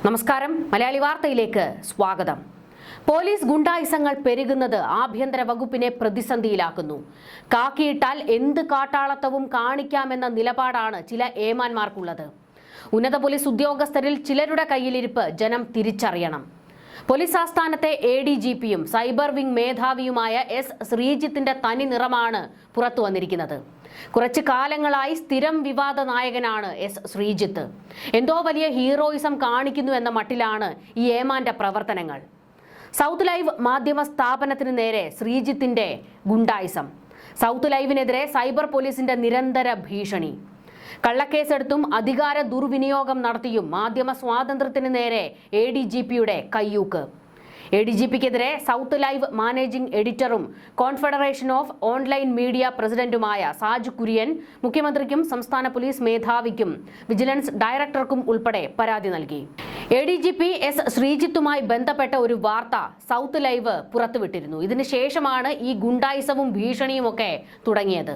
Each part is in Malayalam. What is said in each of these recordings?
നമസ്കാരം, മലയാളി വാർത്തയിലേക്ക് സ്വാഗതം. പോലീസ് ഗുണ്ടായിസങ്ങൾ പെരുകുന്നത് ആഭ്യന്തര വകുപ്പിനെ പ്രതിസന്ധിയിലാക്കുന്നു. കാക്കിയിട്ടാൽ എന്ത് കാട്ടാളത്തവും കാണിക്കാമെന്ന നിലപാടാണ് ചില ഏമാന്മാർക്കുള്ളത്. ഉന്നത പോലീസ് ഉദ്യോഗസ്ഥരിൽ ചിലരുടെ കയ്യിലിരിപ്പ് ജനം തിരിച്ചറിയണം. പോലീസ് ആസ്ഥാനത്തെ ADGPയും സൈബർ വിംഗ് മേധാവിയുമായ S. ശ്രീജിത്തിന്റെ തനി നിറമാണ് പുറത്തു വന്നിരിക്കുന്നത്. കുറച്ചു കാലങ്ങളായി സ്ഥിരം വിവാദ നായകനാണ് S. ശ്രീജിത്ത്. എന്തോ വലിയ ഹീറോയിസം കാണിക്കുന്നു എന്ന മട്ടിലാണ് ഈ ഏമാന്റെ പ്രവർത്തനങ്ങൾ. സൗത്ത് ലൈവ് മാധ്യമ സ്ഥാപനത്തിന് നേരെ ശ്രീജിത്തിന്റെ ഗുണ്ടായിസം, സൗത്ത് ലൈവിനെതിരെ സൈബർ പോലീസിന്റെ നിരന്തര ഭീഷണി, കള്ളക്കേസെടുത്തും അധികാര ദുർവിനിയോഗം നടത്തിയും മാധ്യമ സ്വാതന്ത്ര്യത്തിന് നേരെ ADGPയുടെ കയ്യൂക്ക്. ADGPക്കെതിരെ സൗത്ത് ലൈവ് മാനേജിംഗ് എഡിറ്ററും കോൺഫെഡറേഷൻ ഓഫ് ഓൺലൈൻ മീഡിയ പ്രസിഡന്റുമായ സാജ് കുര്യൻ മുഖ്യമന്ത്രിക്കും സംസ്ഥാന പോലീസ് മേധാവിക്കും വിജിലൻസ് ഡയറക്ടർക്കും ഉൾപ്പെടെ പരാതി നൽകി. ADGP S. ശ്രീജിത്തുമായി ബന്ധപ്പെട്ട ഒരു വാർത്ത സൗത്ത് ലൈവ് പുറത്തുവിട്ടിരുന്നു. ഇതിനുശേഷമാണ് ഈ ഗുണ്ടായിസവും ഭീഷണിയും ഒക്കെ തുടങ്ങിയത്.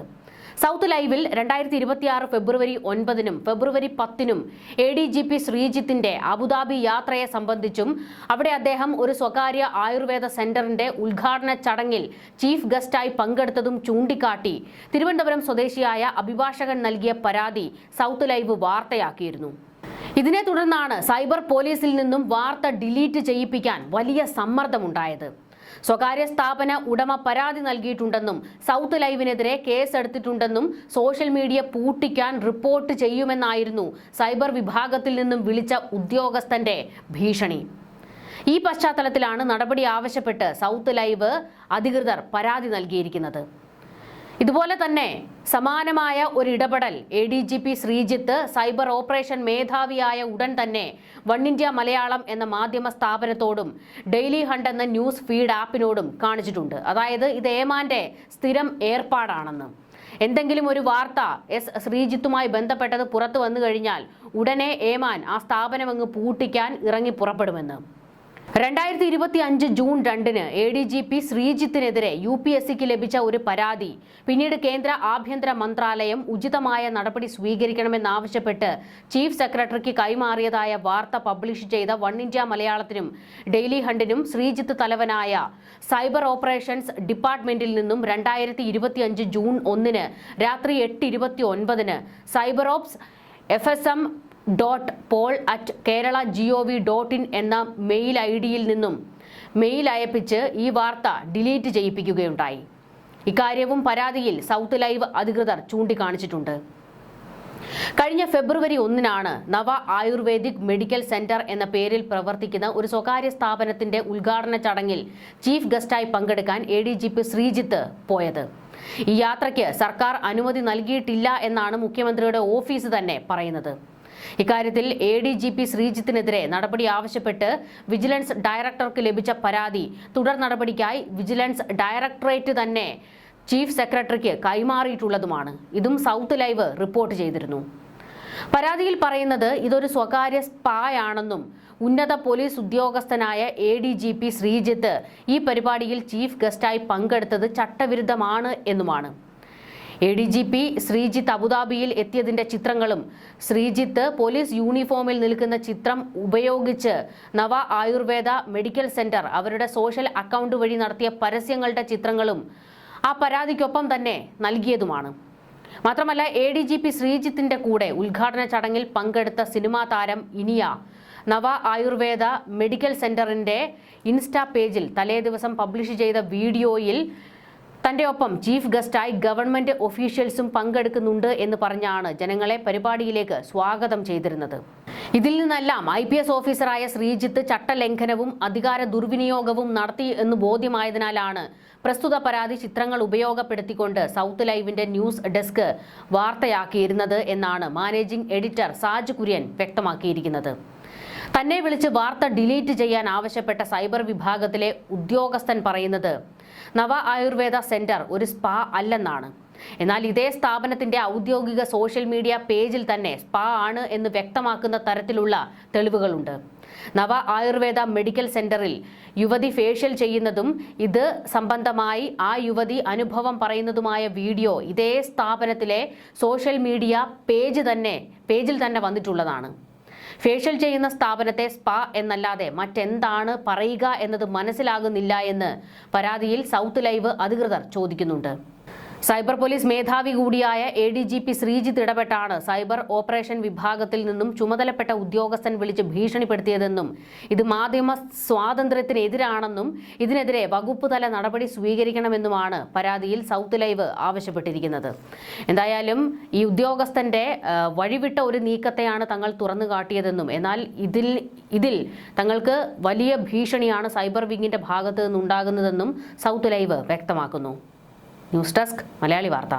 സൗത്ത് ലൈവിൽ 2026 ഫെബ്രുവരി 9-നും ഫെബ്രുവരി 10-നും ADGP ശ്രീജിത്തിന്റെ അബുദാബി യാത്രയെ സംബന്ധിച്ചും അവിടെ അദ്ദേഹം ഒരു സ്വകാര്യ ആയുർവേദ സെന്ററിന്റെ ഉദ്ഘാടന ചടങ്ങിൽ ചീഫ് ഗസ്റ്റായി പങ്കെടുത്തതും ചൂണ്ടിക്കാട്ടി തിരുവനന്തപുരം സ്വദേശിയായ അഭിഭാഷകൻ നൽകിയ പരാതി സൗത്ത് ലൈവ് വാർത്തയാക്കിയിരുന്നു. ഇതിനെ തുടർന്നാണ് സൈബർ പോലീസിൽ നിന്നും വാർത്ത ഡിലീറ്റ് ചെയ്യിപ്പിക്കാൻ വലിയ സമ്മർദ്ദമുണ്ടായത്. സ്വകാര്യ സ്ഥാപന ഉടമ പരാതി നൽകിയിട്ടുണ്ടെന്നും സൗത്ത് ലൈവിനെതിരെ കേസെടുത്തിട്ടുണ്ടെന്നും സോഷ്യൽ മീഡിയ പൂട്ടിക്കാൻ റിപ്പോർട്ട് ചെയ്യുമെന്നായിരുന്നു സൈബർ വിഭാഗത്തിൽ നിന്നും വിളിച്ച ഉദ്യോഗസ്ഥന്റെ ഭീഷണി. ഈ പശ്ചാത്തലത്തിലാണ് നടപടി ആവശ്യപ്പെട്ട് സൗത്ത് ലൈവ് അധികൃതർ പരാതി നൽകിയിരിക്കുന്നത്. ഇതുപോലെ തന്നെ സമാനമായ ഒരു ഇടപെടൽ ADGP ശ്രീജിത്ത് സൈബർ ഓപ്പറേഷൻ മേധാവിയായ ഉടൻ തന്നെ വൺ ഇന്ത്യ മലയാളം എന്ന മാധ്യമ സ്ഥാപനത്തോടും ഡെയിലി ഹണ്ട് എന്ന ന്യൂസ് ഫീഡ് ആപ്പിനോടും കാണിച്ചിട്ടുണ്ട്. അതായത് ഇത് ഏമാന്റെ സ്ഥിരം ഏർപ്പാടാണെന്ന്. എന്തെങ്കിലും ഒരു വാർത്ത S. ശ്രീജിത്തുമായി ബന്ധപ്പെട്ടത് പുറത്തു വന്നു കഴിഞ്ഞാൽ ഉടനെ ഏമാൻ ആ സ്ഥാപനം അങ്ങ് പൂട്ടിക്കാൻ ഇറങ്ങി പുറപ്പെടുമെന്ന്. 2025 ജൂൺ 2-ന് ADGP ശ്രീജിത്തിനെതിരെ UPSCക്ക് ലഭിച്ച ഒരു പരാതി പിന്നീട് കേന്ദ്ര ആഭ്യന്തര മന്ത്രാലയം ഉചിതമായ നടപടി സ്വീകരിക്കണമെന്നാവശ്യപ്പെട്ട് ചീഫ് സെക്രട്ടറിക്ക് കൈമാറിയതായ വാർത്ത പബ്ലിഷ് ചെയ്ത വൺ ഇന്ത്യ മലയാളത്തിനും ഡെയിലി ഹണ്ടിനും ശ്രീജിത്ത് തലവനായ സൈബർ ഓപ്പറേഷൻസ് ഡിപ്പാർട്ട്മെന്റിൽ നിന്നും 2025 ജൂൺ 1-ന് രാത്രി 8:29-ന് സൈബർ ഓപ്സ് fsm.pol@kerala.gov.in എന്ന മെയിൽ ID-യിൽ നിന്നും മെയിൽ അയപ്പിച്ച് ഈ വാർത്ത ഡിലീറ്റ് ചെയ്യിപ്പിക്കുകയുണ്ടായി. ഇക്കാര്യവും പരാതിയിൽ സൗത്ത് ലൈവ് അധികൃതർ ചൂണ്ടിക്കാണിച്ചിട്ടുണ്ട്. കഴിഞ്ഞ ഫെബ്രുവരി 1-നാണ് നവ ആയുർവേദിക് മെഡിക്കൽ സെന്റർ എന്ന പേരിൽ പ്രവർത്തിക്കുന്ന ഒരു സ്വകാര്യ സ്ഥാപനത്തിന്റെ ഉദ്ഘാടന ചടങ്ങിൽ ചീഫ് ഗസ്റ്റായി പങ്കെടുക്കാൻ ADGP ശ്രീജിത്ത് പോയത്. ഈ യാത്രയ്ക്ക് സർക്കാർ അനുമതി നൽകിയിട്ടില്ല എന്നാണ് മുഖ്യമന്ത്രിയുടെ ഓഫീസ് തന്നെ പറയുന്നത്. ഇക്കാര്യത്തിൽ ADGP ശ്രീജിത്തിനെതിരെ നടപടി ആവശ്യപ്പെട്ട് വിജിലൻസ് ഡയറക്ടർക്ക് ലഭിച്ച പരാതി തുടർ നടപടിക്കായി വിജിലൻസ് ഡയറക്ടറേറ്റ് തന്നെ ചീഫ് സെക്രട്ടറിക്ക് കൈമാറിയിട്ടുള്ളതുമാണ്. ഇതും സൗത്ത് ലൈവ് റിപ്പോർട്ട് ചെയ്തിരുന്നു. പരാതിയിൽ പറയുന്നത് ഇതൊരു സ്വകാര്യ സ്പായാണെന്നും ഉന്നത പോലീസ് ഉദ്യോഗസ്ഥനായ ADGP ശ്രീജിത്ത് ഈ പരിപാടിയിൽ ചീഫ് ഗസ്റ്റായി പങ്കെടുത്തത് ചട്ടവിരുദ്ധമാണ് എന്നുമാണ്. ADGP ശ്രീജിത്ത് അബുദാബിയിൽ എത്തിയതിന്റെ ചിത്രങ്ങളും ശ്രീജിത്ത് പോലീസ് യൂണിഫോമിൽ നിൽക്കുന്ന ചിത്രം ഉപയോഗിച്ച് നവ ആയുർവേദ മെഡിക്കൽ സെന്റർ അവരുടെ സോഷ്യൽ അക്കൗണ്ട് വഴി നടത്തിയ പരസ്യങ്ങളുടെ ചിത്രങ്ങളും ആ പരാതിക്കൊപ്പം തന്നെ നൽകിയതുമാണ്. മാത്രമല്ല ADGP ശ്രീജിത്തിന്റെ കൂടെ ഉദ്ഘാടന ചടങ്ങിൽ പങ്കെടുത്ത സിനിമാ താരം ഇനിയ നവ ആയുർവേദ മെഡിക്കൽ സെന്ററിന്റെ ഇൻസ്റ്റാ പേജിൽ തലേദിവസം പബ്ലിഷ് ചെയ്ത വീഡിയോയിൽ തന്റെ ഒപ്പം ചീഫ് ഗസ്റ്റായി ഗവൺമെന്റ് ഒഫീഷ്യൽസും പങ്കെടുക്കുന്നുണ്ട് എന്ന് പറഞ്ഞാണ് ജനങ്ങളെ പരിപാടിയിലേക്ക് സ്വാഗതം ചെയ്തിരുന്നത്. ഇതിൽ നിന്നെല്ലാം IPS ഓഫീസറായ ശ്രീജിത്ത് ചട്ടലംഘനവും അധികാര ദുർവിനിയോഗവും നടത്തി എന്ന് ബോധ്യമായതിനാലാണ് പ്രസ്തുത പരാതി ചിത്രങ്ങൾ ഉപയോഗപ്പെടുത്തിക്കൊണ്ട് സൗത്ത് ലൈവിന്റെ ന്യൂസ് ഡെസ്ക് വാർത്തയാക്കിയിരുന്നത് എന്നാണ് മാനേജിംഗ് എഡിറ്റർ സാജ് കുര്യൻ വ്യക്തമാക്കിയിരിക്കുന്നത്. തന്നെ വിളിച്ച് വാർത്ത ഡിലീറ്റ് ചെയ്യാൻ ആവശ്യപ്പെട്ട സൈബർ വിഭാഗത്തിലെ ഉദ്യോഗസ്ഥൻ പറയുന്നത് നവ ആയുർവേദ സെന്റർ ഒരു സ്പാ അല്ലെന്നാണ്. എന്നാൽ ഇതേ സ്ഥാപനത്തിന്റെ ഔദ്യോഗിക സോഷ്യൽ മീഡിയ പേജിൽ തന്നെ സ്പാ ആണ് എന്ന് വ്യക്തമാക്കുന്ന തരത്തിലുള്ള തെളിവുകളുണ്ട്. നവ ആയുർവേദ മെഡിക്കൽ സെന്ററിൽ യുവതി ഫേഷ്യൽ ചെയ്യുന്നതും ഇത് സംബന്ധമായി ആ യുവതി അനുഭവം പറയുന്നതുമായ വീഡിയോ ഇതേ സ്ഥാപനത്തിലെ സോഷ്യൽ മീഡിയ പേജിൽ തന്നെ വന്നിട്ടുള്ളതാണ്. ഫേഷ്യൽ ചെയ്യുന്ന സ്ഥാപനത്തെ സ്പാ എന്നല്ലാതെ മറ്റെന്താണ് പറയുക എന്നത് മനസ്സിലാകുന്നില്ല എന്ന് പരാതിയിൽ സൗത്ത് ലൈവ് അധികൃതർ ചോദിക്കുന്നുണ്ട്. സൈബർ പോലീസ് മേധാവി കൂടിയായ ADGP ശ്രീജിത്ത് ഇടപെട്ടാണ് സൈബർ ഓപ്പറേഷൻ വിഭാഗത്തിൽ നിന്നും ചുമതലപ്പെട്ട ഉദ്യോഗസ്ഥൻ വിളിച്ച് ഭീഷണിപ്പെടുത്തിയതെന്നും ഇത് മാധ്യമ സ്വാതന്ത്ര്യത്തിനെതിരാണെന്നും ഇതിനെതിരെ വകുപ്പ് തല നടപടി സ്വീകരിക്കണമെന്നുമാണ് പരാതിയിൽ സൗത്ത് ലൈവ് ആവശ്യപ്പെട്ടിരിക്കുന്നത്. എന്തായാലും ഈ ഉദ്യോഗസ്ഥന്റെ വഴിവിട്ട ഒരു നീക്കത്തെയാണ് തങ്ങൾ തുറന്നു കാട്ടിയതെന്നും എന്നാൽ ഇതിൽ തങ്ങൾക്ക് വലിയ ഭീഷണിയാണ് സൈബർ വിങ്ങിന്റെ ഭാഗത്ത് നിന്നുണ്ടാകുന്നതെന്നും സൗത്ത് ലൈവ് വ്യക്തമാക്കുന്നു. ന്യൂസ് ഡെസ്ക് മലയാളി വാർത്ത.